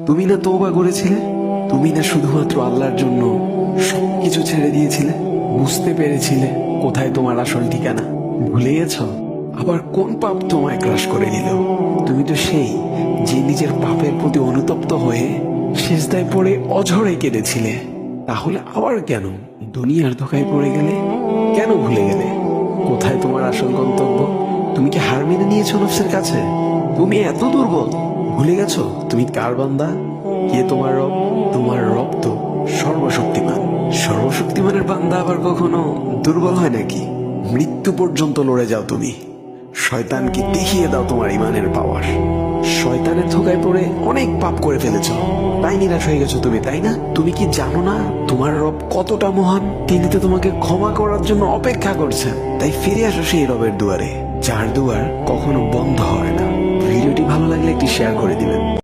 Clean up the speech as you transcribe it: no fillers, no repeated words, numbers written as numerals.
তুমি না তওবা করেছিলে? তুমি না শুধুমাত্র আল্লাহর জন্য সবকিছু ছেড়ে দিয়েছিলে? বুঝতে পেরেছিলে কোথায় তোমার আসল ঠিকানা? ভুলে গেছো? আবার কোন পাপ তোমায় গ্রাস করে নিল? তুমি তো সেই যে নিজের পাপের প্রতি অনুতপ্ত হয়ে সিজদায় পড়ে অঝরে কেঁদেছিলে। তাহলে আবার কেন দুনিয়ার ধোকায় পড়ে গেলে? কেন ভুলে গেলে কোথায় তোমার আসল গন্তব্য? তুমি কি হার মেনে নিয়েছো নফসের কাছে? তুমি এত দুর্বল, ভুলে গেছো তুমি কার বান্দা? কে তোমার রব? তোমার রব তো সর্বশক্তিমান। সর্বশক্তিমানের বান্দা আবার কখনো দুর্বল হয় নাকি? মৃত্যু পর্যন্ত লড়ে যাও তুমি। শয়তানকে দেখিয়ে দাও তোমার ইমানের পাওয়ার। শয়তানের ধোকায় পড়ে অনেক পাপ করে ফেলেছো, তাই নিরাশ হয়ে গেছো তুমি, তাই না? তুমি কি জানো না তোমার রব কতটা মহান? তিনি তো তোমাকে ক্ষমা করার জন্য অপেক্ষা করছেন। তাই ফিরে আসো সেই রবের দুয়ারে, যার দুয়ার কখনো বন্ধ হয় না। ভিডিওটি ভালো লাগলে একটি শেয়ার করে দিবেন।